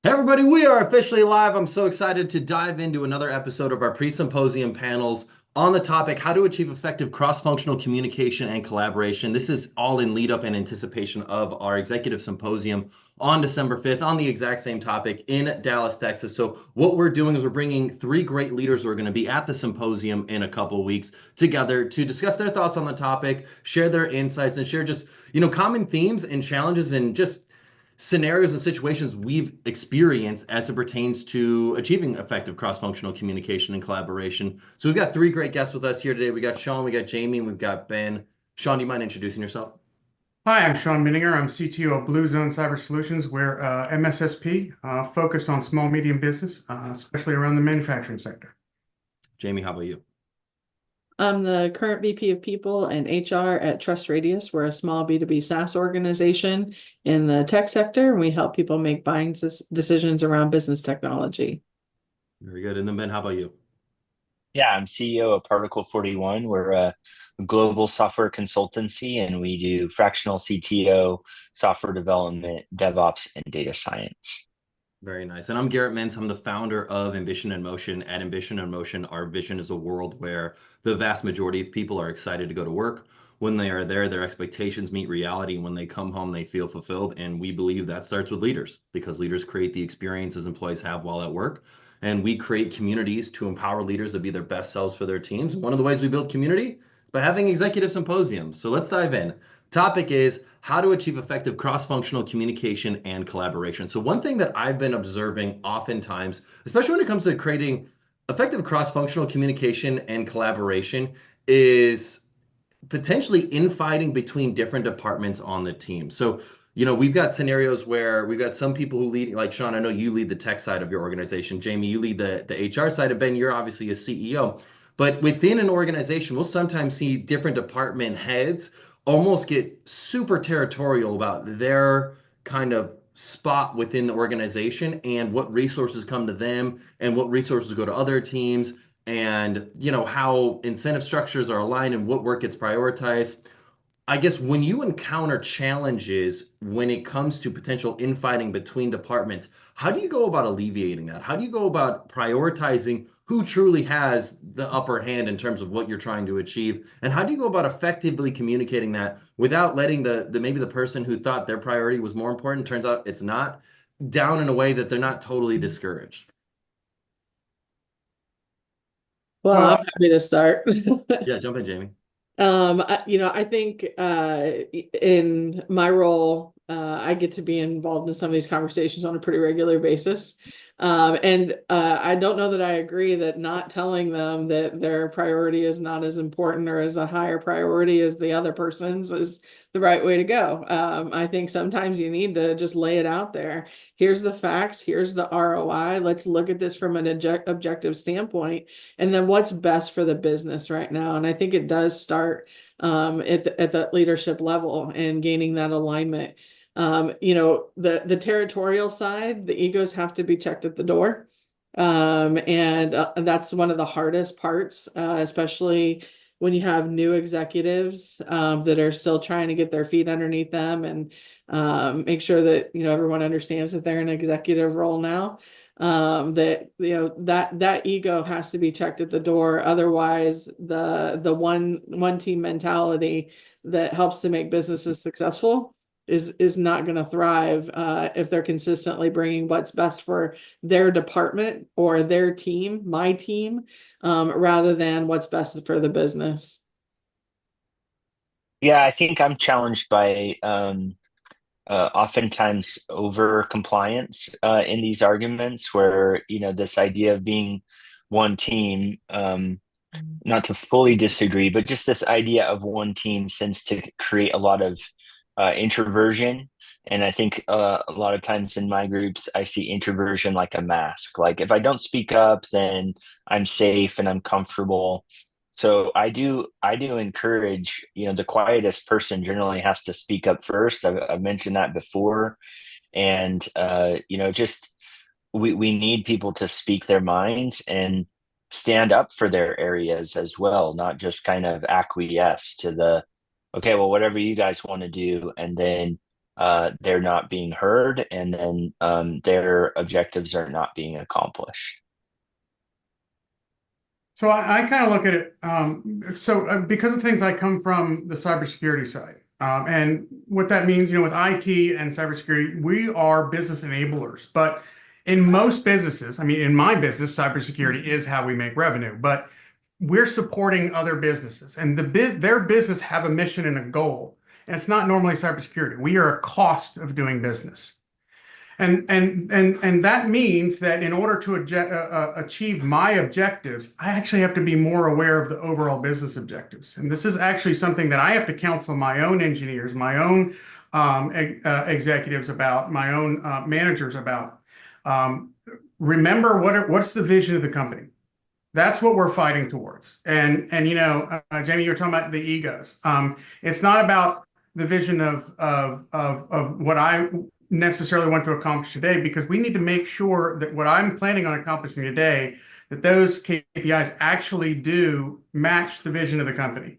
Hey everybody, we are officially live. I'm so excited to dive into another episode of our pre-symposium panels on the topic how to achieve effective cross-functional communication and collaboration. This is all in lead up and anticipation of our executive symposium on December 5th on the exact same topic in Dallas, Texas. So what we're doing is we're bringing three great leaders who are going to be at the symposium in a couple of weeks together to discuss their thoughts on the topic, share their insights, and share just, common themes and challenges and just scenarios and situations we've experienced as it pertains to achieving effective cross-functional communication and collaboration. So we've got three great guests with us here today. We got Shawn, we got Jamy, and we've got Ben. Shawn, do you mind introducing yourself? Hi, I'm Shawn Mininger. I'm CTO of Blue Zone Cyber Solutions. We're MSSP focused on small medium business, especially around the manufacturing sector. Jamy, how about you? I'm the current VP of People and HR at Trust Radius. We're a small B2B SaaS organization in the tech sector, and we help people make buying decisions around business technology. Very good. And then Ben, how about you? Yeah, I'm CEO of Particle 41. We're a global software consultancy and we do fractional CTO, software development, DevOps, and data science. Very nice. And I'm Garrett Mintz. I'm the founder of Ambition in Motion. At Ambition in Motion, our vision is a world where the vast majority of people are excited to go to work. When they are there, their expectations meet reality. When they come home, they feel fulfilled. And we believe that starts with leaders because leaders create the experiences employees have while at work. And we create communities to empower leaders to be their best selves for their teams. One of the ways we build community is by having executive symposiums. So let's dive in. Topic is how to achieve effective cross-functional communication and collaboration. So one thing that I've been observing oftentimes, especially when it comes to creating effective cross-functional communication and collaboration, is potentially infighting between different departments on the team. So, we've got scenarios where we've got some people who lead, like Shawn, I know you lead the tech side of your organization. Jamy, you lead the HR side, and Ben, you're obviously a CEO. But within an organization, we'll sometimes see different department heads almost get super territorial about their kind of spot within the organization and what resources come to them and what resources go to other teams and how incentive structures are aligned and what work gets prioritized. I guess when you encounter challenges when it comes to potential infighting between departments, how do you go about alleviating that? How do you go about prioritizing who truly has the upper hand in terms of what you're trying to achieve? And how do you go about effectively communicating that without letting the maybe the person who thought their priority was more important, turns out it's not, down in a way that they're not totally discouraged? Well, Well, I'm happy to start. Yeah, jump in, Jamy. I think in my role, I get to be involved in some of these conversations on a pretty regular basis. And I don't know that I agree that not telling them that their priority is not as important or as a higher priority as the other person's is the right way to go. I think sometimes you need to just lay it out there. Here's the facts, here's the ROI. Let's look at this from an objective standpoint. And then what's best for the business right now? And I think it does start at that leadership level and gaining that alignment. The territorial side, the egos have to be checked at the door. And that's one of the hardest parts, especially when you have new executives that are still trying to get their feet underneath them and make sure that everyone understands that they're in an executive role now. That ego has to be checked at the door. Otherwise, the one team mentality that helps to make businesses successful is not going to thrive if they're consistently bringing what's best for their department or their team, my team, rather than what's best for the business. Yeah, I think I'm challenged by oftentimes over compliance in these arguments where, this idea of being one team, not to fully disagree, but just this idea of one team tends to create a lot of introversion. And I think a lot of times in my groups, I see introversion like a mask. Like if I don't speak up, then I'm safe and I'm comfortable. So I do encourage, the quietest person generally has to speak up first. I've mentioned that before. And, just we need people to speak their minds and stand up for their areas as well, not just kind of acquiesce to the, okay, well, whatever you guys want to do, and then they're not being heard, and then their objectives are not being accomplished. So I kind of look at it. Because of things I come from the cybersecurity side, and what that means, with IT and cybersecurity, we are business enablers. But in most businesses, I mean, in my business, cybersecurity is how we make revenue. But we're supporting other businesses, and their business have a mission and a goal, and it's not normally cybersecurity. We are a cost of doing business. And that means that in order to achieve my objectives, I actually have to be more aware of the overall business objectives. And this is actually something that I have to counsel my own engineers, my own executives about, my own managers about. Remember what's the vision of the company? That's what we're fighting towards. And Jamie, you're talking about the egos. It's not about the vision of what I necessarily want to accomplish today, because we need to make sure that what I'm planning on accomplishing today, that those KPIs actually do match the vision of the company.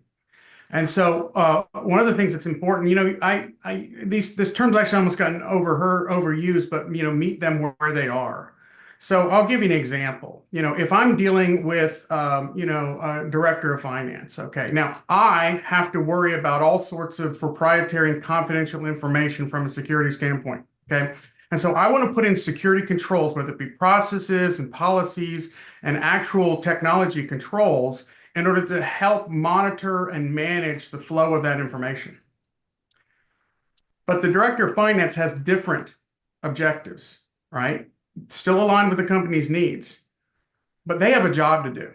And so one of the things that's important, this term's actually almost gotten overused, but meet them where they are. So I'll give you an example. If I'm dealing with, a director of finance, okay, now I have to worry about all sorts of proprietary and confidential information from a security standpoint, okay? And so I want to put in security controls, whether it be processes and policies and actual technology controls, in order to help monitor and manage the flow of that information. But the director of finance has different objectives, right? Still aligned with the company's needs, but they have a job to do.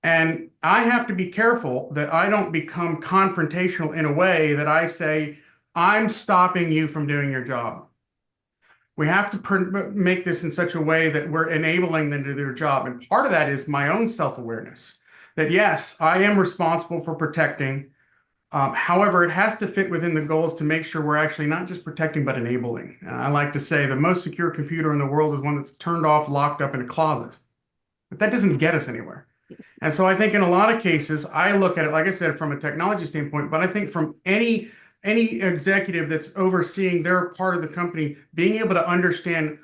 And I have to be careful that I don't become confrontational in a way that I say, I'm stopping you from doing your job. We have to make this in such a way that we're enabling them to do their job. And part of that is my own self-awareness, that yes, I am responsible for protecting. However, it has to fit within the goals to make sure we're actually not just protecting, but enabling. I like to say the most secure computer in the world is one that's turned off, locked up in a closet. But that doesn't get us anywhere. And so I think in a lot of cases, I look at it, like I said, from a technology standpoint, but I think from any executive that's overseeing their part of the company, being able to understand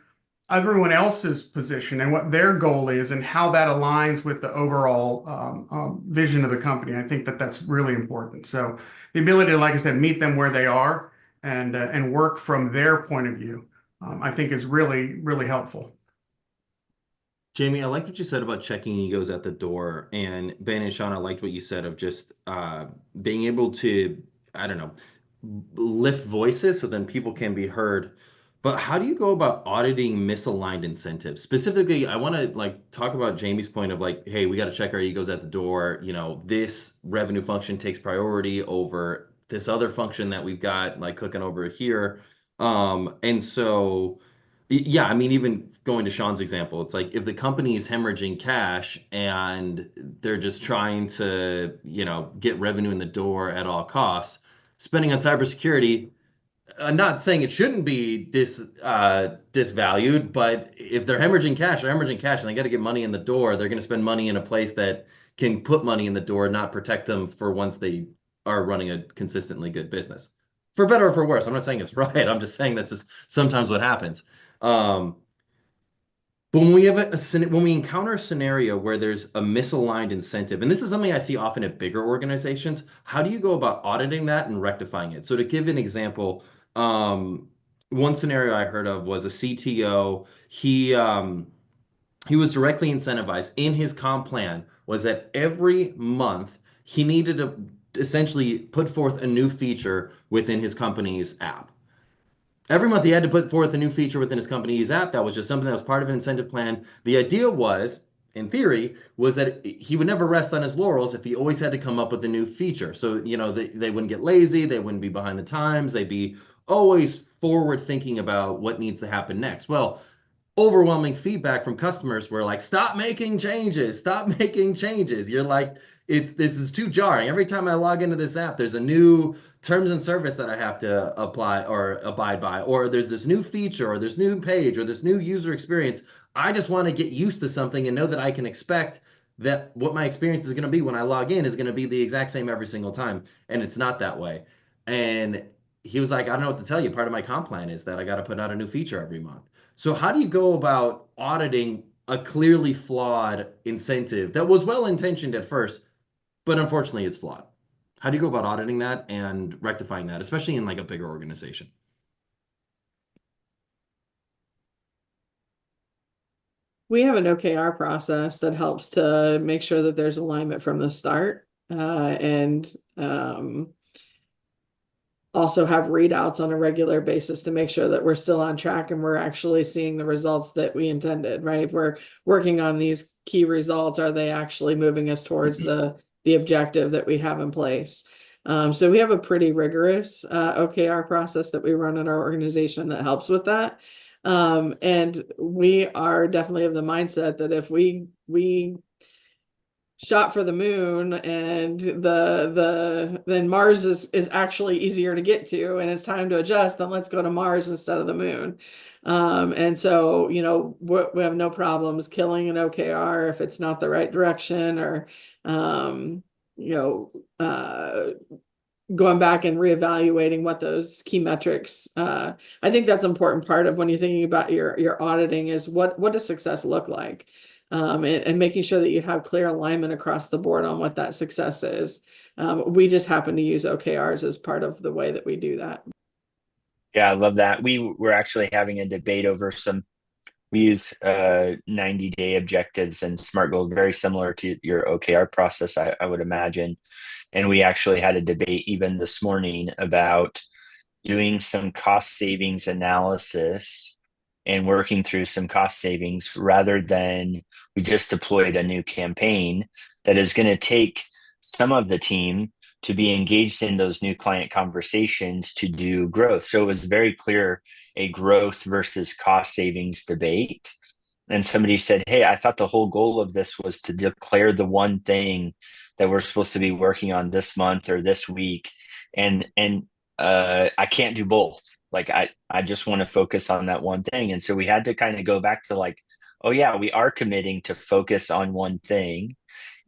everyone else's position and what their goal is and how that aligns with the overall vision of the company. I think that that's really important. So the ability to, like I said, meet them where they are and work from their point of view, I think is really, really helpful. Jamie, I liked what you said about checking egos at the door. And Ben and Shawn, I liked what you said of just being able to, I don't know, lift voices so then people can be heard. But how do you go about auditing misaligned incentives? Specifically, I want to talk about Jamie's point of hey, we got to check our egos at the door. This revenue function takes priority over this other function that we've got cooking over here. And so, yeah, I mean, even going to Shawn's example, it's if the company is hemorrhaging cash and they're just trying to, get revenue in the door at all costs, spending on cybersecurity. I'm not saying it shouldn't be disvalued, but if they're hemorrhaging cash, they're hemorrhaging cash and they got to get money in the door. They're going to spend money in a place that can put money in the door, not protect them for once they are running a consistently good business. For better or for worse. I'm not saying it's right. I'm just saying that's just sometimes what happens. But when we have when we encounter a scenario where there's a misaligned incentive, and this is something I see often at bigger organizations, how do you go about auditing that and rectifying it? So to give an example, one scenario I heard of was a CTO. He was directly incentivized in his comp plan was that every month he needed to essentially put forth a new feature within his company's app. Every month he had to put forth a new feature within his company's app. That was just something that was part of an incentive plan. The idea was, in theory, was that he would never rest on his laurels if he always had to come up with a new feature. So, they wouldn't get lazy. They wouldn't be behind the times. They'd be always forward thinking about what needs to happen next. Well, overwhelming feedback from customers were stop making changes, stop making changes. You're this is too jarring. Every time I log into this app, there's a new terms and service that I have to apply or abide by, or there's this new feature or this new page or this new user experience. I just want to get used to something and know that I can expect that what my experience is going to be when I log in is going to be the exact same every single time. And it's not that way. And he was like, I don't know what to tell you. Part of my comp plan is that I got to put out a new feature every month. So how do you go about auditing a clearly flawed incentive that was well intentioned at first, but unfortunately it's flawed? How do you go about auditing that and rectifying that, especially in like a bigger organization? We have an OKR process that helps to make sure that there's alignment from the start, and also have readouts on a regular basis to make sure that we're still on track and we're actually seeing the results that we intended, right? If we're working on these key results, are they actually moving us towards the objective that we have in place? So we have a pretty rigorous OKR process that we run in our organization that helps with that. And we are definitely of the mindset that if we shot for the moon and then Mars is actually easier to get to and it's time to adjust, then let's go to Mars instead of the moon. And so, you know, we have no problems killing an OKR if it's not the right direction, or you know, going back and reevaluating what those key metrics. I think that's an important part of when you're thinking about your auditing is what does success look like? And making sure that you have clear alignment across the board on what that success is. We just happen to use OKRs as part of the way that we do that. Yeah, I love that. We were actually having a debate over we use 90-day objectives and SMART goals, very similar to your OKR process, I would imagine. And we actually had a debate even this morning about doing some cost savings analysis and working through some cost savings rather than we just deployed a new campaign that is going to take some of the team to be engaged in those new client conversations to do growth. So it was very clear a growth versus cost savings debate. And somebody said, hey, I thought the whole goal of this was to declare the one thing that we're supposed to be working on this month or this week. And I can't do both. Like I just want to focus on that one thing. And so we had to kind of go back to like, oh yeah, we are committing to focus on one thing.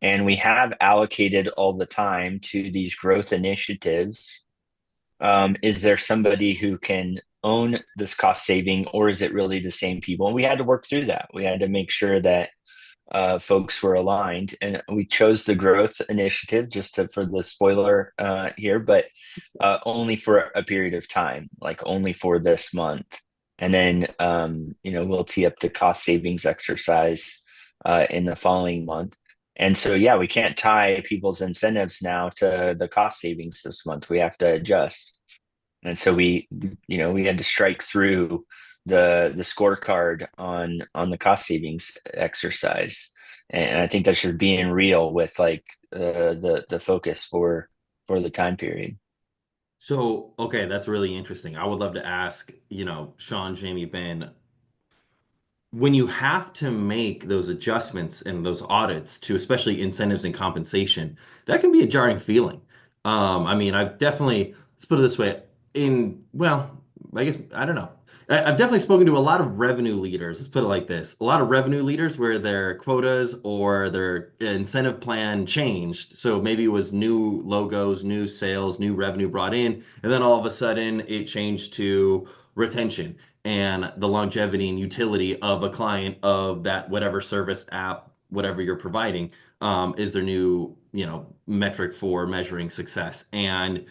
And we have allocated all the time to these growth initiatives. Is there somebody who can own this cost saving, or is it really the same people? And we had to work through that. We had to make sure that folks were aligned, and we chose the growth initiative for the spoiler here, but only for a period of time, like only for this month. And then, you know, we'll tee up the cost savings exercise in the following month. And so, yeah, we can't tie people's incentives now to the cost savings this month. We have to adjust. And so you know, we had to strike through the scorecard on the cost savings exercise. And I think that's just being real with like the focus for the time period. So, okay, that's really interesting. I would love to ask, you know, Shawn, Jamy, Ben, when you have to make those adjustments and those audits to especially incentives and compensation, that can be a jarring feeling. I mean, I've definitely, let's put it this way, well, I guess, I don't know. I've definitely spoken to a lot of revenue leaders. Let's put it like this. A lot of revenue leaders where their quotas or their incentive plan changed. So maybe it was new logos, new sales, new revenue brought in, and then all of a sudden it changed to retention and the longevity and utility of a client of that whatever service app, whatever you're providing, is their new, you know, metric for measuring success. And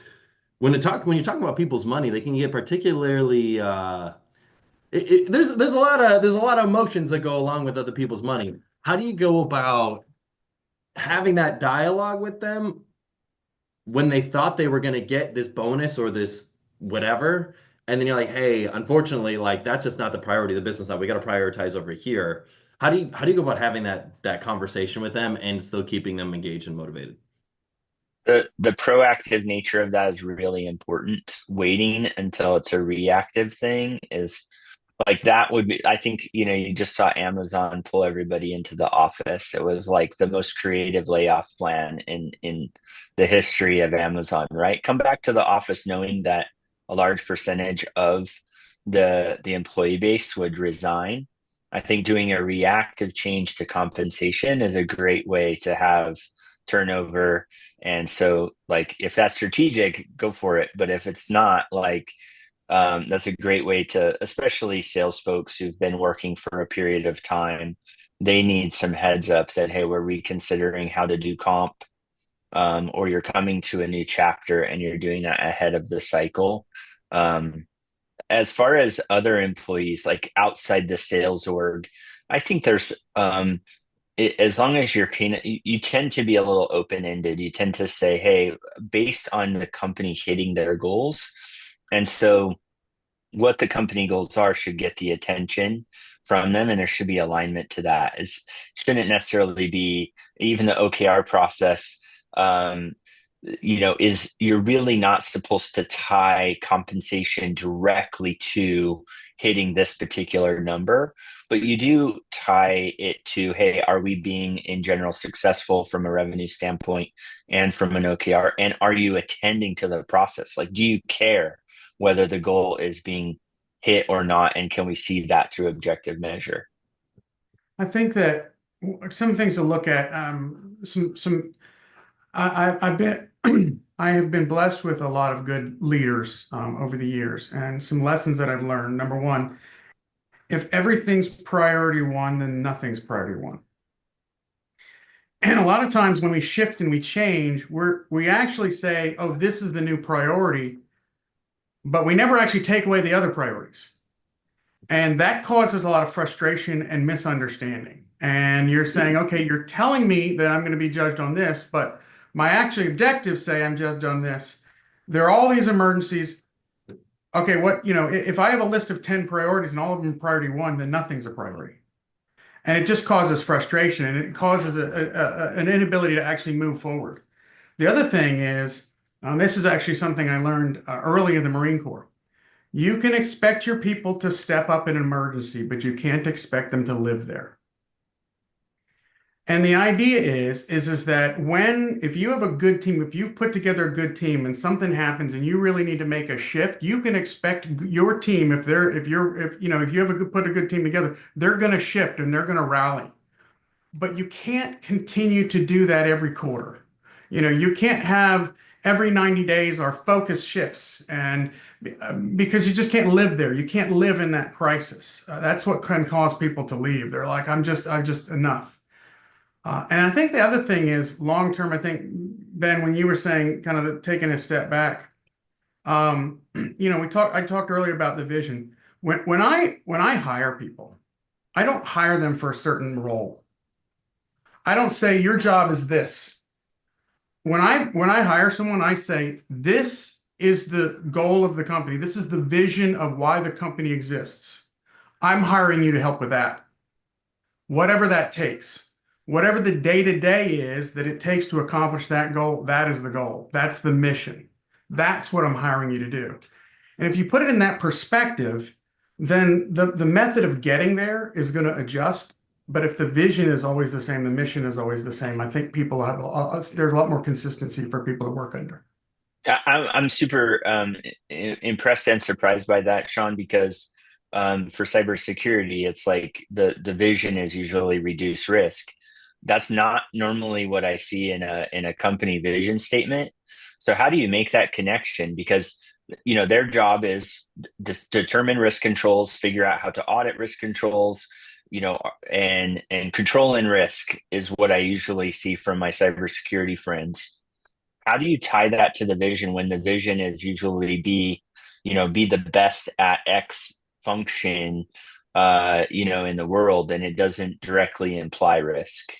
when you're talking about people's money, they can get particularly there's a lot of emotions that go along with other people's money. How do you go about having that dialogue with them when they thought they were going to get this bonus or this whatever, and then you're like, hey, unfortunately, like that's just not the priority of the business now. We got to prioritize over here. How do you go about having that conversation with them and still keeping them engaged and motivated? The proactive nature of that is really important. Waiting until it's a reactive thing is like that would be, I think, you know, you just saw Amazon pull everybody into the office. It was like the most creative layoff plan in the history of Amazon, right? Come back to the office knowing that a large percentage of the employee base would resign. I think doing a reactive change to compensation is a great way to have turnover. And so like if that's strategic, go for it. But if it's not, like that's a great way to, especially sales folks who've been working for a period of time, they need some heads up that, hey, we're reconsidering how to do comp, or you're coming to a new chapter and you're doing that ahead of the cycle. As far as other employees, like outside the sales org, I think there's as long as you're keen, you tend to be a little open-ended. You tend to say, hey, based on the company hitting their goals. And so what the company goals are should get the attention from them, and there should be alignment to that. It shouldn't necessarily be even the OKR process. Is you're really not supposed to tie compensation directly to hitting this particular number, but you do tie it to, hey, are we being in general successful from a revenue standpoint and from an OKR? And are you attending to the process? Like, do you care whether the goal is being hit or not? And can we see that through objective measure? I think that some things to look at, I've been I have been blessed with a lot of good leaders over the years, and some lessons that I've learned. Number one, if everything's priority one, then nothing's priority one. And a lot of times when we shift and we change, we actually say, oh, this is the new priority, but we never actually take away the other priorities. And that causes a lot of frustration and misunderstanding. And you're saying, okay, you're telling me that I'm going to be judged on this, but my actual objectives say I'm judged on this. There are all these emergencies. Okay, if I have a list of 10 priorities and all of them are priority one, then nothing's a priority. And it just causes frustration, and it causes an inability to actually move forward. The other thing is, this is actually something I learned early in the Marine Corps. You can expect your people to step up in an emergency, but you can't expect them to live there. And the idea is that if you have a good team, if you've put together a good team and something happens and you really need to make a shift, you can expect your team, if you have put a good team together, they're going to shift and they're going to rally. But you can't continue to do that every quarter. You can't have every 90 days our focus shifts, and because you just can't live there. You can't live in that crisis. That's what can cause people to leave. They're like, I'm just enough. And I think the other thing is long term. I think, Ben, when you were saying kind of taking a step back, I talked earlier about the vision. When I hire people, I don't hire them for a certain role. I don't say your job is this. When I hire someone, I say, this is the goal of the company. This is the vision of why the company exists. I'm hiring you to help with that. Whatever that takes, whatever the day-to-day is that it takes to accomplish that goal, that is the goal. That's the mission. That's what I'm hiring you to do. And if you put it in that perspective, then the method of getting there is going to adjust. But if the vision is always the same, the mission is always the same, I think there's a lot more consistency for people to work under. I'm super impressed and surprised by that, Shawn, because for cybersecurity, it's like the vision is usually reduce risk. That's not normally what I see in a company vision statement. So how do you make that connection? Because their job is to determine risk controls, figure out how to audit risk controls, and control and risk is what I usually see from my cybersecurity friends. How do you tie that to the vision when the vision is usually be the best at X function, in the world, and it doesn't directly imply risk?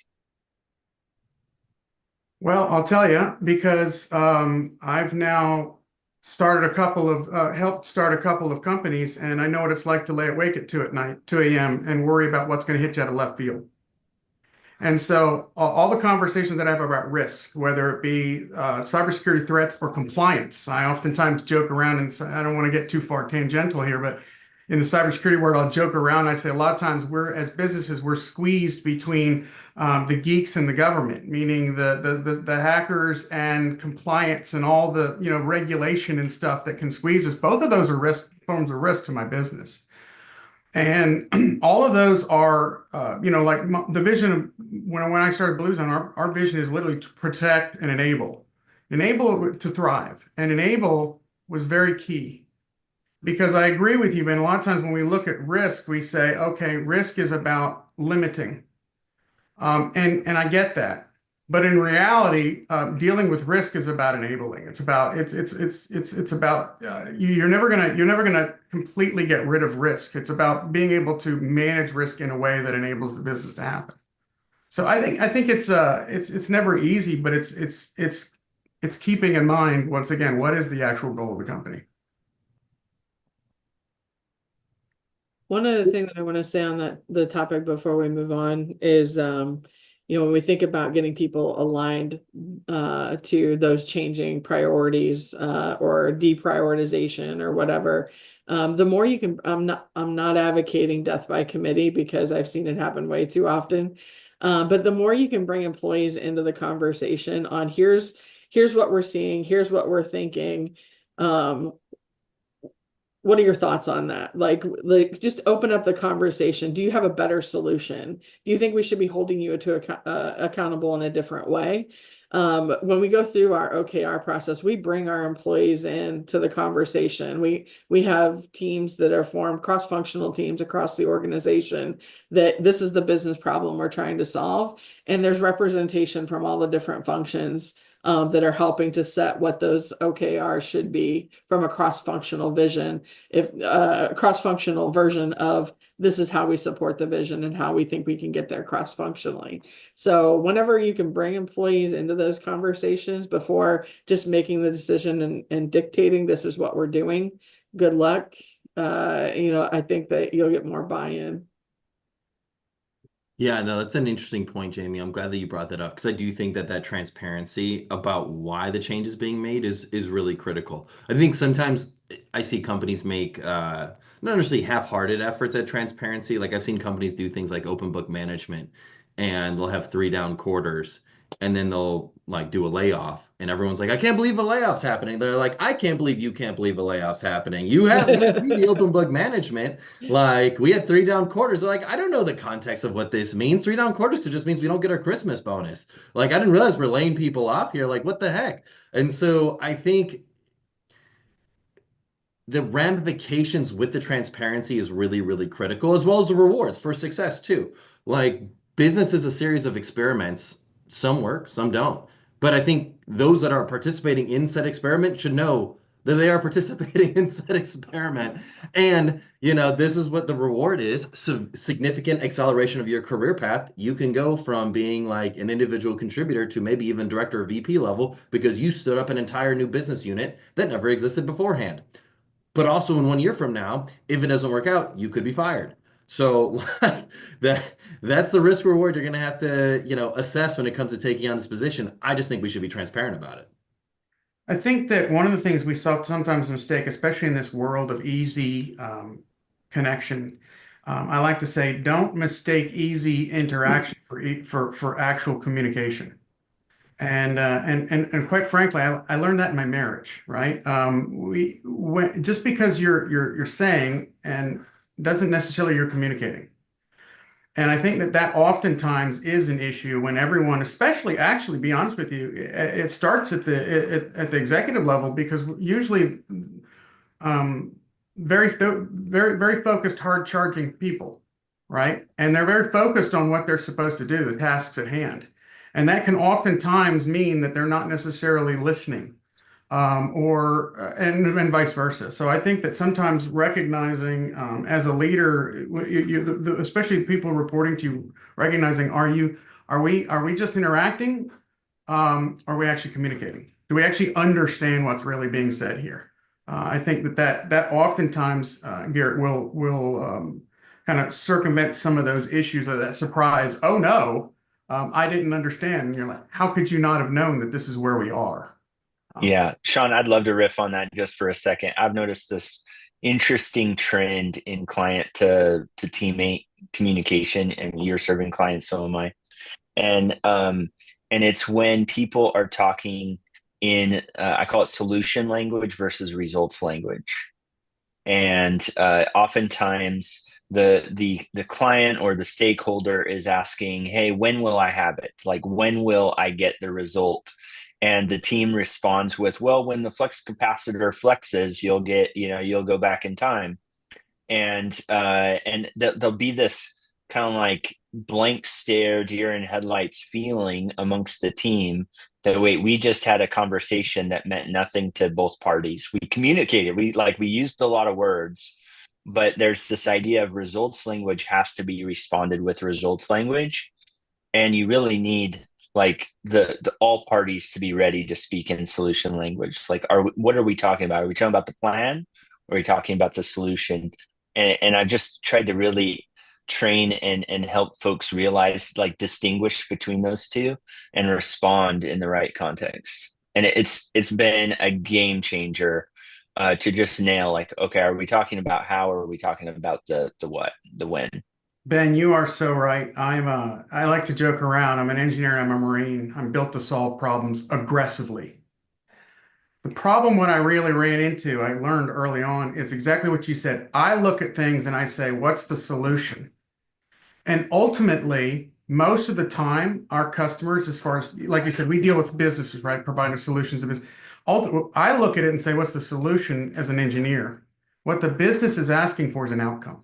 Well, I'll tell you, because I've now helped start a couple of companies, and I know what it's like to lay awake at 2 a.m. and worry about what's going to hit you out of left field. And so all the conversations that I have about risk, whether it be cybersecurity threats or compliance, I oftentimes joke around, and I don't want to get too far tangential here, but in the cybersecurity world, I'll joke around. I say a lot of times as businesses, we're squeezed between the geeks and the government, meaning the hackers and compliance and all the regulation and stuff that can squeeze us. Both of those are forms of risk to my business. And all of those are, like the vision of when I started Blue Zone, our vision is literally to protect and enable to thrive. And enable was very key because I agree with you, man. A lot of times when we look at risk, we say, okay, risk is about limiting. And I get that. But in reality, dealing with risk is about enabling. It's about you're never gonna completely get rid of risk. It's about being able to manage risk in a way that enables the business to happen. So I think it's never easy, but it's keeping in mind once again what is the actual goal of the company. One other thing that I want to say on the topic before we move on is, when we think about getting people aligned to those changing priorities or deprioritization or whatever, the more you can, I'm not advocating death by committee because I've seen it happen way too often. But the more you can bring employees into the conversation on here's what we're seeing, here's what we're thinking. What are your thoughts on that? Like just open up the conversation. Do you have a better solution? Do you think we should be holding you accountable in a different way? When we go through our OKR process, we bring our employees into the conversation. We have teams that are formed, cross-functional teams across the organization, that this is the business problem we're trying to solve. And there's representation from all the different functions that are helping to set what those OKRs should be from a cross-functional vision, if a cross-functional version of this is how we support the vision and how we think we can get there cross-functionally. So whenever you can bring employees into those conversations before just making the decision and dictating this is what we're doing, good luck. I think that you'll get more buy-in. Yeah, no, that's an interesting point, Jamie. I'm glad that you brought that up because I do think that transparency about why the change is being made is really critical. I think sometimes I see companies make not necessarily half-hearted efforts at transparency. Like I've seen companies do things like open book management, and they'll have 3 down quarters, and then they'll like do a layoff, and everyone's like, "I can't believe a layoff's happening." They're like, "I can't believe you can't believe a layoff's happening. You see the open book management." Like we had 3 down quarters. They're like, I don't know the context of what this means. 3 down quarters could just means we don't get our Christmas bonus. Like I didn't realize we're laying people off here. Like what the heck? And so I think the ramifications with the transparency is really, really critical, as well as the rewards for success too. Like business is a series of experiments. Some work, some don't. But I think those that are participating in said experiment should know that they are participating in said experiment. And, this is what the reward is. So significant acceleration of your career path. You can go from being like an individual contributor to maybe even director or VP level because you stood up an entire new business unit that never existed beforehand. But also in 1 year from now, if it doesn't work out, you could be fired. So like that's the risk reward you're going to have to, assess when it comes to taking on this position. I just think we should be transparent about it. I think that one of the things we sometimes mistake, especially in this world of easy connection, I like to say, don't mistake easy interaction for actual communication. And quite frankly, I learned that in my marriage, right? Just because you're saying and doesn't necessarily you're communicating. And I think that oftentimes is an issue when everyone, especially actually, be honest with you, it starts at the executive level because usually very focused, hard charging people, right? And they're very focused on what they're supposed to do, the tasks at hand. And that can oftentimes mean that they're not necessarily listening, and vice versa. So I think that sometimes recognizing as a leader, especially the people reporting to you, recognizing are we just interacting? Are we actually communicating? Do we actually understand what's really being said here? I think that oftentimes, Garrett, will kind of circumvent some of those issues of that surprise. Oh no, I didn't understand. And you're like, how could you not have known that this is where we are? Yeah, Shawn, I'd love to riff on that just for a second. I've noticed this interesting trend in client to teammate communication, and you're serving clients, so am I. And it's when people are talking in I call it solution language versus results language. And oftentimes the client or the stakeholder is asking, hey, when will I have it? Like, when will I get the result? And the team responds with, well, when the flux capacitor flexes, you'll go back in time. And there'll be this kind of like blank stare, deer in headlights feeling amongst the team that, wait, we just had a conversation that meant nothing to both parties. We communicated, we used a lot of words, but there's this idea of results language has to be responded with results language. And you really need like the all parties to be ready to speak in solution language. Like, what are we talking about? Are we talking about the plan? Or are we talking about the solution? And I just tried to really train and help folks realize, like, distinguish between those two and respond in the right context. And it's been a game changer to just nail, like, okay, are we talking about how, or are we talking about the what, the when? Ben, you are so right. I like to joke around. I'm an engineer, I'm a Marine. I'm built to solve problems aggressively. The problem what I really ran into, I learned early on, is exactly what you said. I look at things and I say, what's the solution? And ultimately, most of the time, our customers, as far as, like you said, we deal with businesses, right? Providing solutions to business. I look at it and say, what's the solution as an engineer? What the business is asking for is an outcome.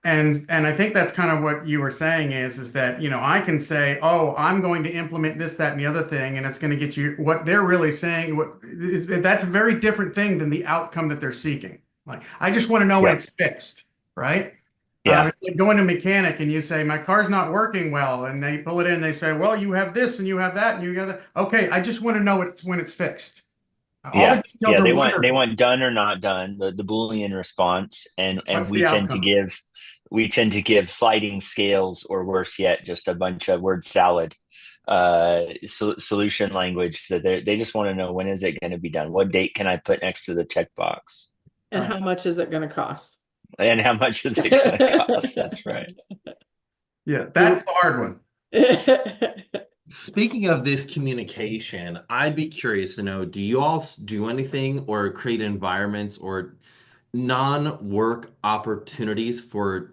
And I think that's kind of what you were saying is that, I can say, oh, I'm going to implement this, that, and the other thing, and it's going to get you what they're really saying. That's a very different thing than the outcome that they're seeking. Like, I just want to know when it's fixed, right? Yeah. It's like going to a mechanic and you say, my car's not working well, and they pull it in, they say, well, you have this and you have that and you got that. Okay, I just want to know when it's fixed. All the details are they wonderful. want done or not done, the Boolean response, and What's we the tend to outcome? give sliding scales, or worse yet, just a bunch of word salad solution language that they just want to know, when is it going to be done? What date can I put next to the checkbox? And how much is it going to cost? And how much is it going to cost? That's right. Yeah, that's the hard one. Speaking of this communication, I'd be curious to know, do you all do anything or create environments or non-work opportunities for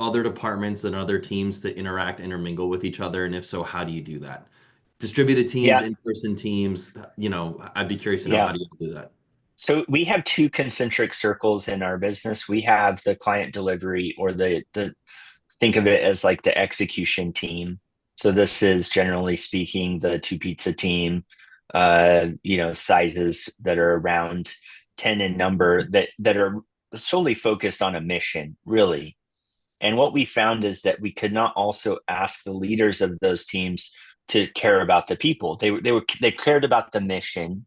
other departments and other teams to interact, intermingle with each other? And if so, how do you do that? Distributed teams, Yeah. in-person teams, I'd be curious to know, Yeah. how do you do that? So we have two concentric circles in our business. We have the client delivery, or the think of it as like the execution team. So this is, generally speaking, the two pizza team, sizes that are around 10 in number, that are solely focused on a mission, really. And what we found is that we could not also ask the leaders of those teams to care about the people. They cared about the mission.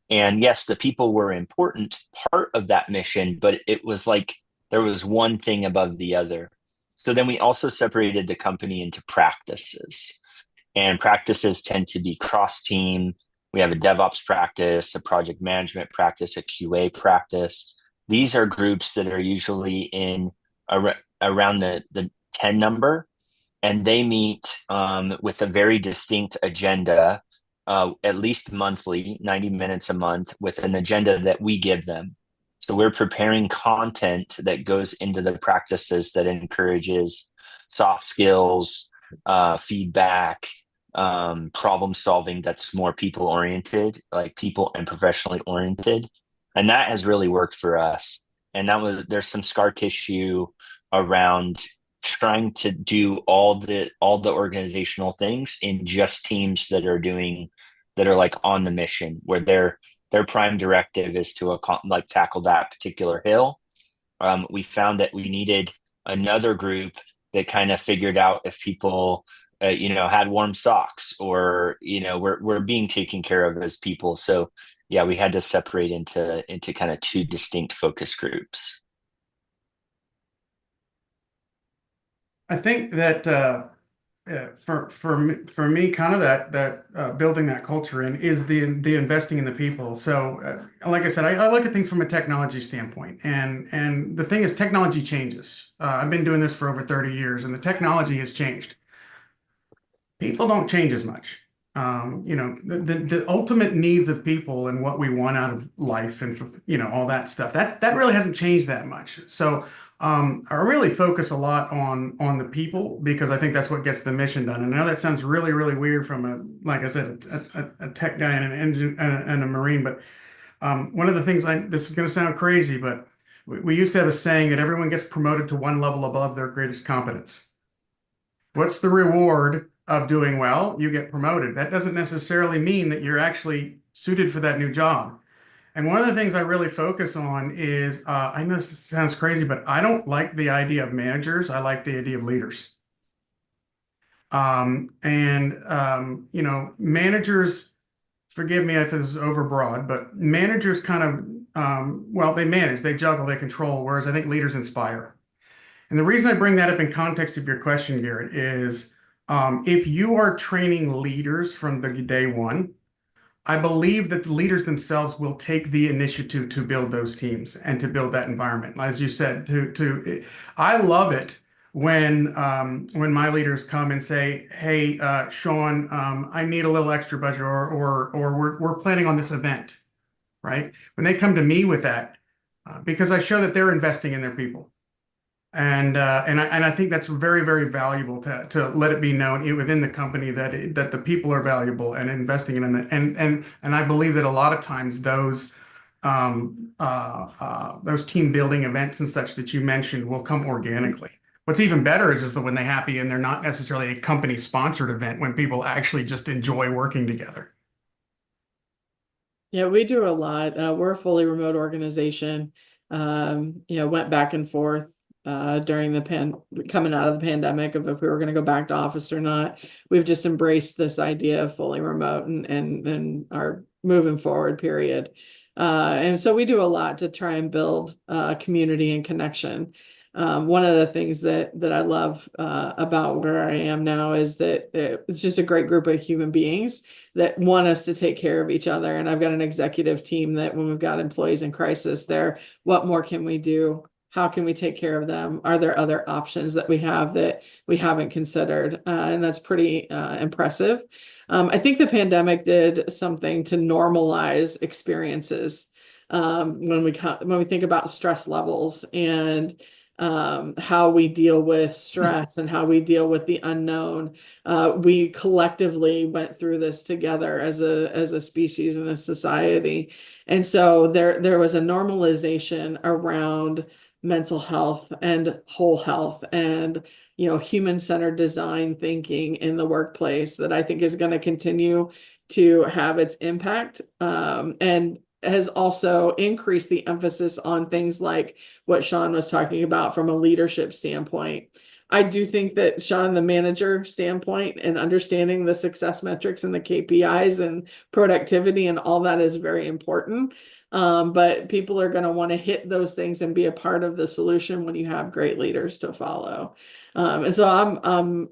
And yes, the people were an important part of that mission, but it was like there was one thing above the other. So then we also separated the company into practices. And practices tend to be cross-team. We have a DevOps practice, a project management practice, a QA practice. These are groups that are usually in around the 10 number, and they meet with a very distinct agenda, at least monthly, 90 minutes a month, with an agenda that we give them. So we're preparing content that goes into the practices that encourages soft skills, feedback, problem solving that's more people oriented, like people and professionally oriented. And that has really worked for us. And there's some scar tissue around trying to do all the organizational things in just teams that are like on the mission, where their prime directive is to tackle that particular hill. We found that we needed another group that kind of figured out if people had warm socks, or we're being taken care of as people. So yeah, we had to separate into kind of two distinct focus groups. I think that for me, kind of that building that culture in is the investing in the people. So, like I said, I look at things from a technology standpoint, and the thing is, technology changes. I've been doing this for over 30 years, and the technology has changed. People don't change as much. The ultimate needs of people and what we want out of life, and all that stuff. That really hasn't changed that much. So I really focus a lot on the people because I think that's what gets the mission done. And I know that sounds really, really weird from like I said, a tech guy and an engine and a Marine. But one of the things this is going to sound crazy, but we used to have a saying that everyone gets promoted to one level above their greatest competence. What's the reward of doing well? You get promoted. That doesn't necessarily mean that you're actually suited for that new job. And one of the things I really focus on is, I know this sounds crazy, but I don't like the idea of managers. I like the idea of leaders. Managers, forgive me if this is overbroad, but managers kind of, well, they manage, they juggle, they control, whereas I think leaders inspire. And the reason I bring that up in context of your question, Garrett, is if you are training leaders from the day one, I believe that the leaders themselves will take the initiative to build those teams and to build that environment. As you said, I love it when my leaders come and say, "Hey, Shawn, I need a little extra budget, or we're planning on this event," right? When they come to me with that, because I show that they're investing in their people. And I think that's very, very valuable to let it be known within the company that the people are valuable and investing in them. And I believe that a lot of times those team building events and such that you mentioned will come organically. What's even better is that when they're happy and they're not necessarily a company sponsored event, when people actually just enjoy working together. Yeah, we do a lot. We're a fully remote organization. Went back and forth during coming out of the pandemic of if we were going to go back to office or not. We've just embraced this idea of fully remote and are moving forward, period. And so we do a lot to try and build community and connection. One of the things that I love about where I am now is that it's just a great group of human beings that want us to take care of each other. And I've got an executive team that when we've got employees in crisis, what more can we do? How can we take care of them? Are there other options that we have that we haven't considered? And that's pretty impressive. I think the pandemic did something to normalize experiences when we think about stress levels and how we deal with stress and how we deal with the unknown. We collectively went through this together as a species and a society. And so there was a normalization around mental health and whole health and human-centered design thinking in the workplace that I think is going to continue to have its impact and has also increased the emphasis on things like what Shawn was talking about from a leadership standpoint. I do think that Shawn, the manager standpoint and understanding the success metrics and the KPIs and productivity and all that is very important. But people are going to want to hit those things and be a part of the solution when you have great leaders to follow. And so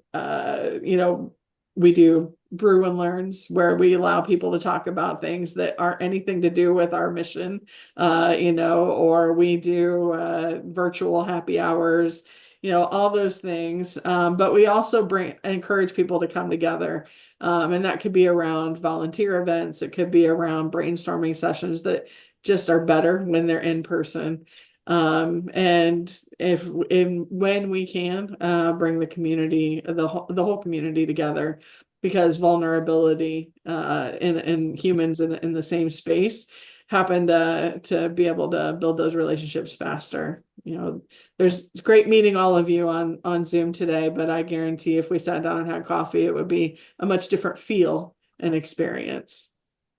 we do Brew and Learns where we allow people to talk about things that aren't anything to do with our mission, or we do virtual happy hours, all those things. But we also encourage people to come together. And that could be around volunteer events. It could be around brainstorming sessions that just are better when they're in person. And when we can bring the community, the whole community together, because vulnerability in humans in the same space happen to be able to build those relationships faster. It's great meeting all of you on Zoom today, but I guarantee if we sat down and had coffee, it would be a much different feel and experience.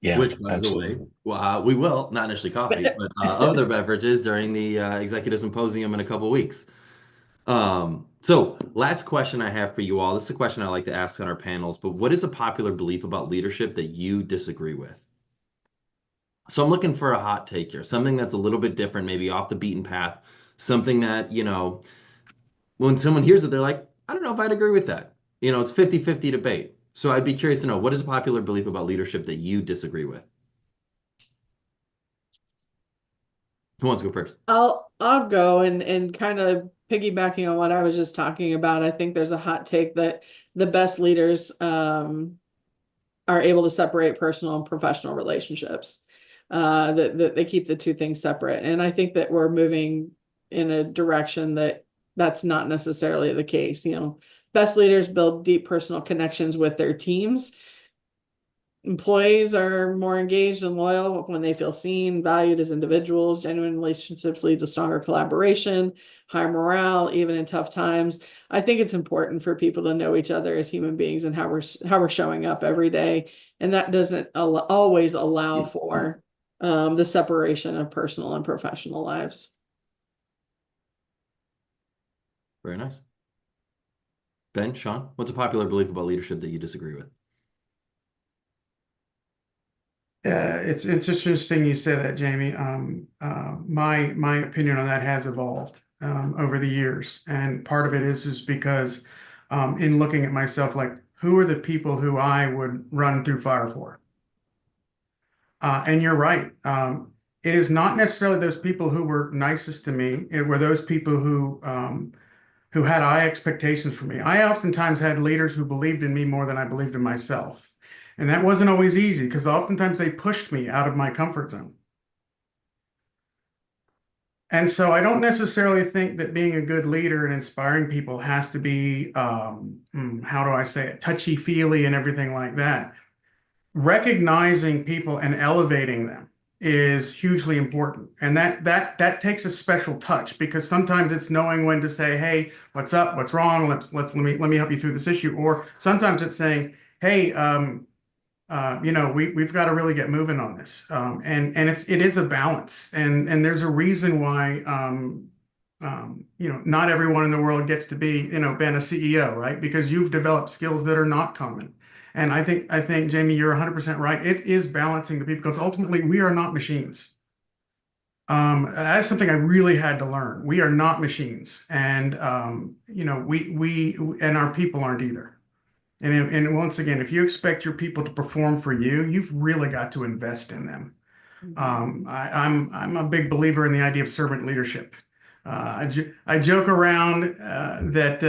Yeah, which, by absolutely. The way, we will, not initially coffee, but other beverages during the Executive Symposium in a couple of weeks. So last question I have for you all. This is a question I like to ask on our panels, but what is a popular belief about leadership that you disagree with? So I'm looking for a hot take here, something that's a little bit different, maybe off the beaten path, something that, when someone hears it, they're like, I don't know if I'd agree with that. It's 50-50 debate. So I'd be curious to know, what is a popular belief about leadership that you disagree with? Who wants to go first? I'll go and kind of piggybacking on what I was just talking about. I think there's a hot take that the best leaders are able to separate personal and professional relationships. That they keep the two things separate. And I think that we're moving in a direction that's not necessarily the case. Best leaders build deep personal connections with their teams. Employees are more engaged and loyal when they feel seen, valued as individuals. Genuine relationships lead to stronger collaboration, higher morale, even in tough times. I think it's important for people to know each other as human beings and how we're showing up every day, and that doesn't always allow for the separation of personal and professional lives. Very nice. Ben, Shawn, what's a popular belief about leadership that you disagree with? It's interesting you say that, Jamy. My opinion on that has evolved over the years, and part of it is because in looking at myself, like, who are the people who I would run through fire for? And you're right. It is not necessarily those people who were nicest to me. It were those people who had high expectations for me. I oftentimes had leaders who believed in me more than I believed in myself. And that wasn't always easy because oftentimes they pushed me out of my comfort zone. And so I don't necessarily think that being a good leader and inspiring people has to be, how do I say it, touchy-feely and everything like that. Recognizing people and elevating them is hugely important. And that takes a special touch, because sometimes it's knowing when to say, hey, what's up? What's wrong? Let me help you through this issue. Or sometimes it's saying, hey, we've got to really get moving on this. And it is a balance, and there's a reason why, not everyone in the world gets to be, been a CEO, right? Because you've developed skills that are not common. And I think, Jamy, you're 100% right. It is balancing the people, because ultimately we are not machines. That's something I really had to learn. We are not machines, and we and our people aren't either. And once again, if you expect your people to perform for you, you've really got to invest in them. I'm a big believer in the idea of servant leadership. I joke around that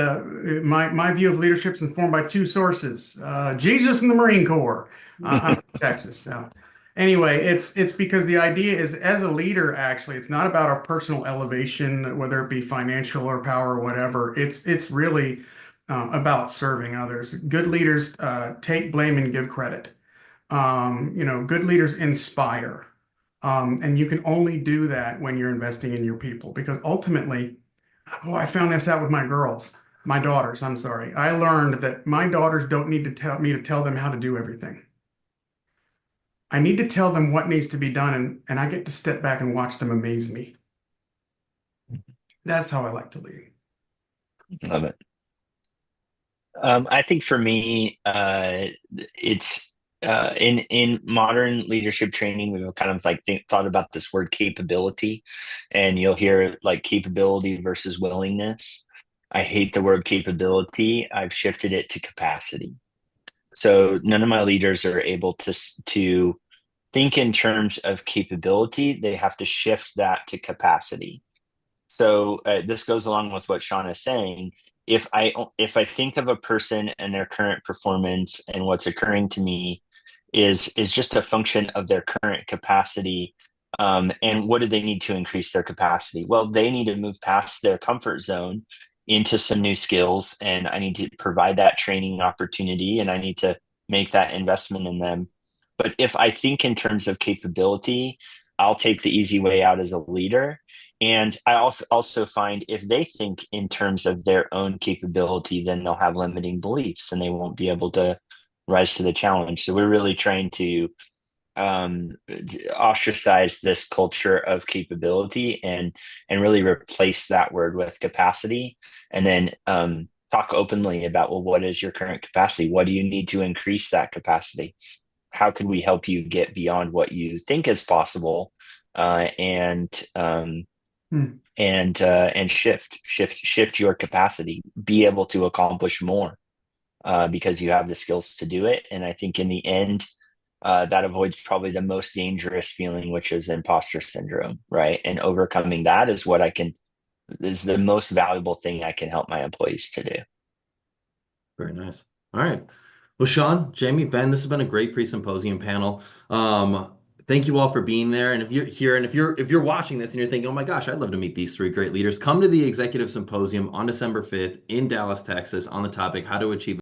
my view of leadership is informed by two sources: Jesus and the Marine Corps. I'm from Texas, so anyway, it's because the idea is, as a leader, actually, it's not about our personal elevation, whether it be financial or power or whatever. It's really about serving others. Good leaders take blame and give credit. Good leaders inspire. And you can only do that when you're investing in your people, because ultimately, I found this out with my daughters, I'm sorry. I learned that my daughters don't need to tell me to tell them how to do everything. I need to tell them what needs to be done, and I get to step back and watch them amaze me. That's how I like to lead. Love it. I think for me, it's in modern leadership training, we've kind of thought about this word capability, and you'll hear like capability versus willingness. I hate the word capability. I've shifted it to capacity. So none of my leaders are able to think in terms of capability. They have to shift that to capacity. So this goes along with what Shawn is saying. If I think of a person and their current performance, and what's occurring to me is just a function of their current capacity, and what do they need to increase their capacity? Well, they need to move past their comfort zone into some new skills, and I need to provide that training opportunity, and I need to make that investment in them. But if I think in terms of capability, I'll take the easy way out as a leader. And I also find if they think in terms of their own capability, then they'll have limiting beliefs and they won't be able to rise to the challenge. So we're really trying to ostracize this culture of capability and really replace that word with capacity, and then talk openly about, well, what is your current capacity? What do you need to increase that capacity? How can we help you get beyond what you think is possible, and shift your capacity, be able to accomplish more, because you have the skills to do it. And I think in the end, that avoids probably the most dangerous feeling, which is imposter syndrome, right? And overcoming that is the most valuable thing I can help my employees to do. Very nice. All right. Well, Shawn, Jamy, Ben, this has been a great pre-symposium panel. Thank you all for being there. And if you're here and if you're watching this and you're thinking, oh my gosh, I'd love to meet these three great leaders, come to the Executive Symposium on December 5th in Dallas, Texas, on the topic how to achieve